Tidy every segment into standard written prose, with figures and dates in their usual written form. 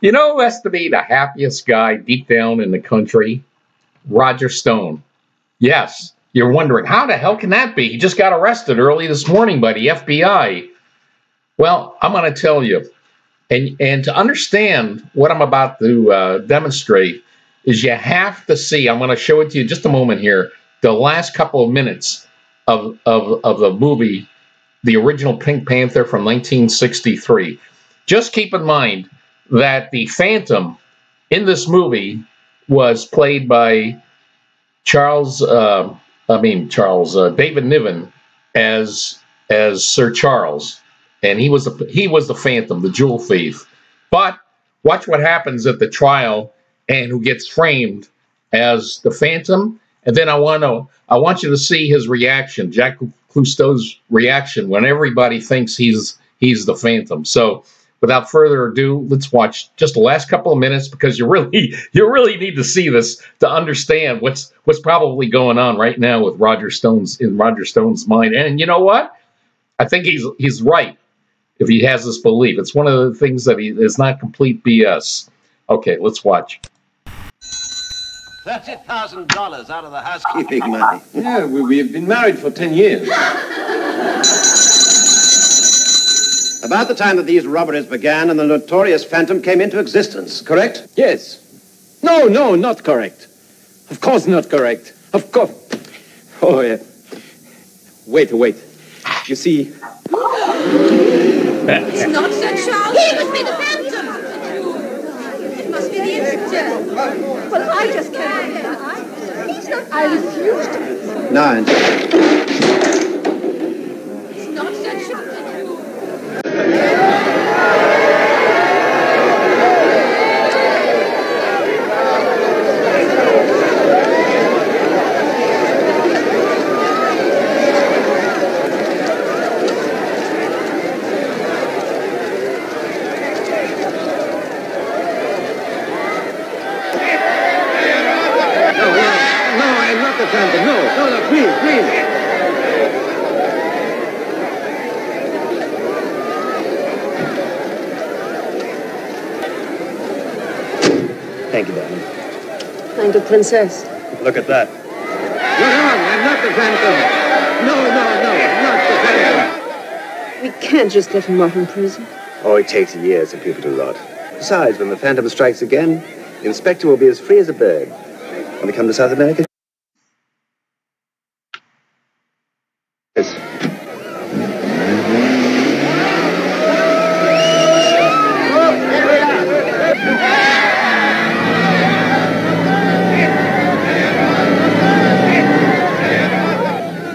You know who has to be the happiest guy deep down in the country? Roger Stone. Yes, you're wondering, how the hell can that be? He just got arrested early this morning by the FBI. Well, I'm going to tell you. And to understand what I'm about to demonstrate is you have to see, I'm going to show it to you in just a moment here, the last couple of minutes of the movie, the original Pink Panther from 1963. Just keep in mind that the Phantom in this movie was played by David Niven as Sir Charles, and he was the Phantom, the jewel thief. But watch what happens at the trial, and who gets framed as the Phantom. And then I want you to see his reaction, Jaques Clouseau's reaction, when everybody thinks he's the Phantom. So without further ado, let's watch just the last couple of minutes, because you really need to see this to understand what's probably going on right now with Roger Stone's mind. And you know what? I think he's right if he has this belief. It's one of the things that is not complete BS. Okay, let's watch. $30,000 out of the housekeeping money. Yeah, we've been married for 10 years. About the time that these robberies began and the notorious Phantom came into existence, correct? Yes. No, not correct. Of course not correct. Of course. Oh, yeah. Wait. You see... It's not Sir Charles. He must be the Phantom. It must be the inspector. Well, I just can't. He's not. I refuse to. 9. It's not Sir Charles. No, please. Thank you, darling. Thank you, Princess. Look at that. You're wrong. I'm not the Phantom. No, not the Phantom. We can't just let him rot in prison. Oh, it takes years for people to rot. Besides, when the Phantom strikes again, the inspector will be as free as a bird. Want to come to South America? Yes.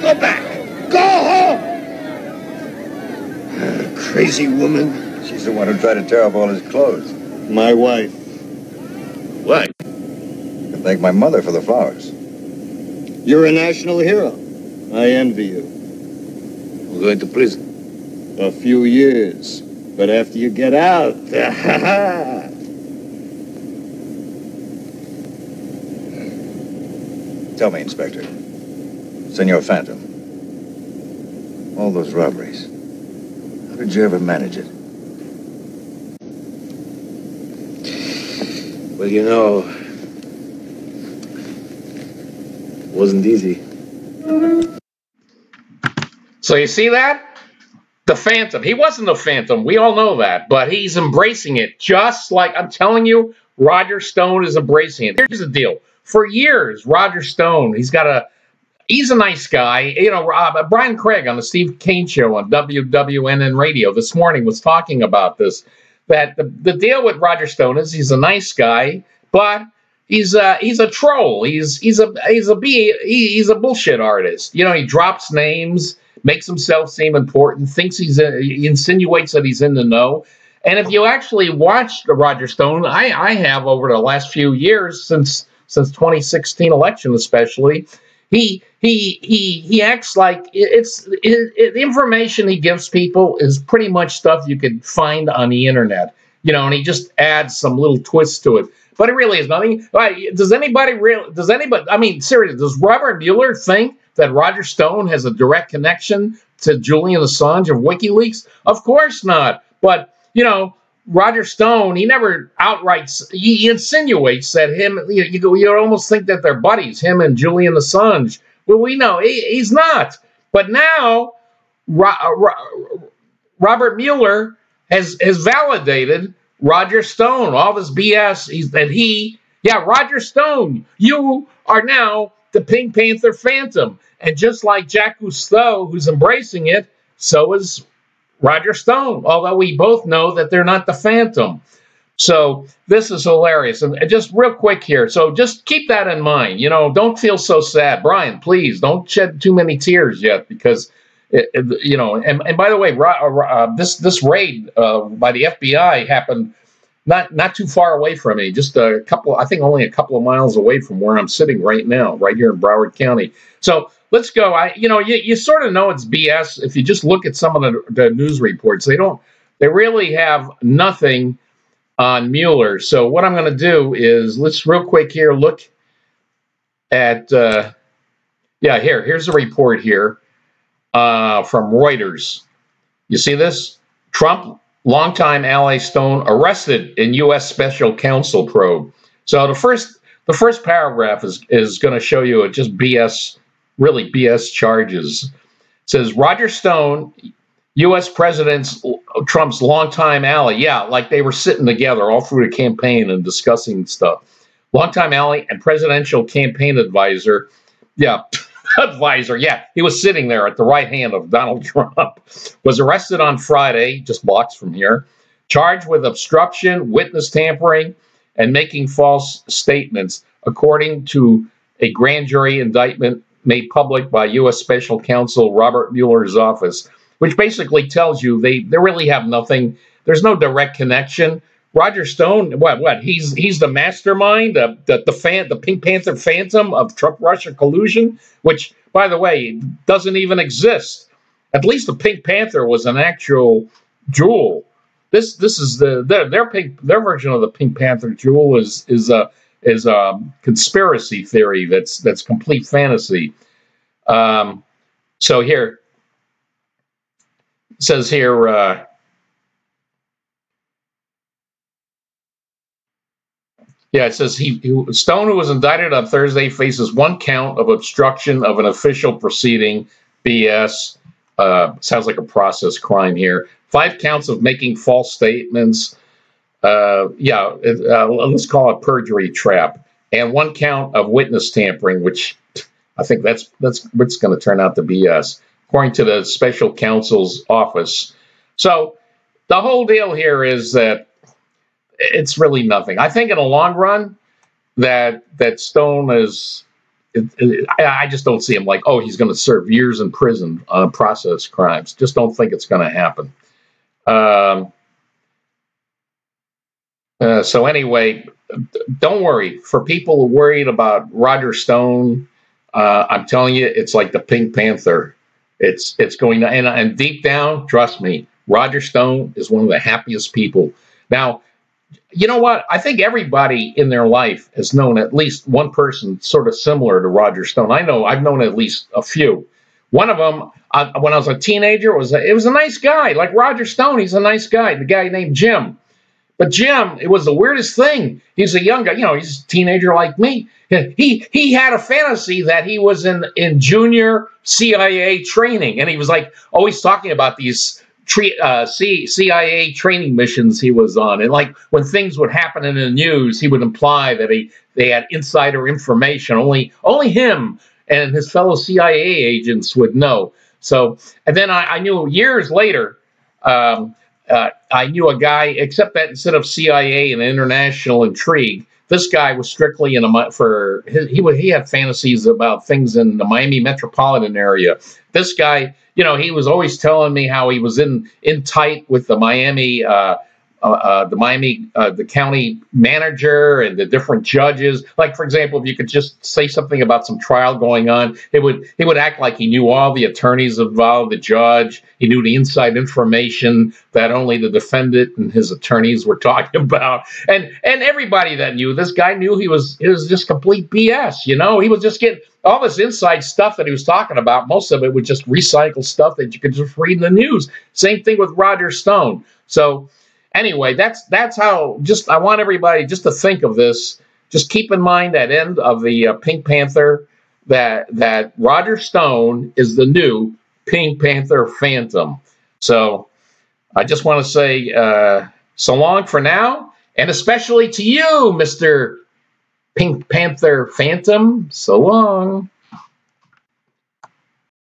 Go back. Go home. Crazy woman. She's the one who tried to tear off all his clothes. My wife. What? I thank my mother for the flowers. You're a national hero. I envy you. We're going to prison. A few years. But after you get out... Tell me, Inspector. Senor Phantom. All those robberies. How did you ever manage it? Well, you know... It wasn't easy. So you see that? The Phantom. He wasn't the Phantom. We all know that. But he's embracing it. Just like, I'm telling you, Roger Stone is embracing it. Here's the deal. For years, Roger Stone, he's a nice guy. You know, Brian Craig on the Steve Kane Show on WWNN Radio this morning was talking about this. That the deal with Roger Stone is he's a nice guy, but he's a troll. He's a bullshit artist. You know, he drops names, makes himself seem important, thinks he insinuates that he's in the know. And if you actually watch the Roger Stone, I have over the last few years since 2016 election especially, he acts like the information he gives people is pretty much stuff you could find on the internet, you know, and he just adds some little twist to it. But it really is nothing. Does anybody, I mean, seriously, does Robert Mueller think that Roger Stone has a direct connection to Julian Assange of WikiLeaks? Of course not. But, you know, Roger Stone, he never outright, he insinuates that him, you almost think that they're buddies, him and Julian Assange. Well, we know he's not. But now, Robert Mueller has validated Roger Stone, all this BS, Roger Stone, you are now the Pink Panther Phantom. And just like Jaques Clouseau, who's embracing it, so is Roger Stone, although we both know that they're not the Phantom. So this is hilarious. And just real quick here, so just keep that in mind. Don't feel so sad. Brian, please, don't shed too many tears yet, because, and by the way, this raid by the FBI happened not too far away from me, just only a couple of miles away from where I'm sitting right now, right here in Broward County. So let's go. You sort of know it's BS if you just look at some of the news reports. They really have nothing on Mueller. So what I'm going to do is, let's real quick here look at, here's a report here from Reuters. You see this? Trump longtime ally Stone arrested in U.S. Special Counsel probe. So the first paragraph is going to show you just BS, really BS charges. It says Roger Stone, U.S. President Trump's longtime ally. Yeah, like they were sitting together all through the campaign and discussing stuff. Longtime ally and presidential campaign advisor. Yeah, advisor. Yeah, he was sitting there at the right hand of Donald Trump. Was arrested on Friday, just blocks from here, charged with obstruction, witness tampering, and making false statements, according to a grand jury indictment made public by U.S. Special Counsel Robert Mueller's office, which basically tells you they really have nothing. There's no direct connection. Roger Stone, what? He's the mastermind, the Pink Panther Phantom of Trump-Russia collusion, which, by the way, doesn't even exist. At least the Pink Panther was an actual jewel. This is their version of the Pink Panther jewel is a conspiracy theory that's complete fantasy. So here it says here. It says Stone, who was indicted on Thursday, faces one count of obstruction of an official proceeding. BS. Sounds like a process crime here. 5 counts of making false statements. Let's call it perjury trap. And 1 count of witness tampering, which I think that's what's going to turn out to BS, according to the special counsel's office. So the whole deal here is that it's really nothing. I think in the long run that Stone is, I just don't see him like, oh, he's going to serve years in prison on process crimes. Just don't think it's going to happen. So anyway, don't worry. For people worried about Roger Stone, I'm telling you, it's like the Pink Panther. It's going to, and deep down, trust me, Roger Stone is one of the happiest people. Now, you know what? I think everybody in their life has known at least one person sort of similar to Roger Stone. I've known at least a few. One of them, when I was a teenager, was a nice guy. Like Roger Stone, he's a nice guy. The guy named Jim. But Jim, it was the weirdest thing. He's a young guy. He's a teenager like me. He had a fantasy that he was in junior CIA training. And he was like always talking about these CIA training missions he was on, and like when things would happen in the news, he would imply that they had insider information. Only him and his fellow CIA agents would know. So, and then I knew years later, I knew a guy, except that instead of CIA and international intrigue, this guy was strictly he had fantasies about things in the Miami metropolitan area. This guy, he was always telling me how he was in tight with the Miami, the county manager and the different judges. Like, for example, if you could just say something about some trial going on, he would act like he knew all the attorneys involved, the judge. He knew the inside information that only the defendant and his attorneys were talking about. And everybody that knew this guy knew it was just complete BS. He was just getting all this inside stuff that he was talking about. Most of it was just recycled stuff that you could just read in the news. Same thing with Roger Stone. So anyway, that's how. Just I want everybody just to think of this. Just keep in mind that end of the Pink Panther, that Roger Stone is the new Pink Panther Phantom. So I just want to say so long for now, and especially to you, Mr. Pink Panther Phantom. So long.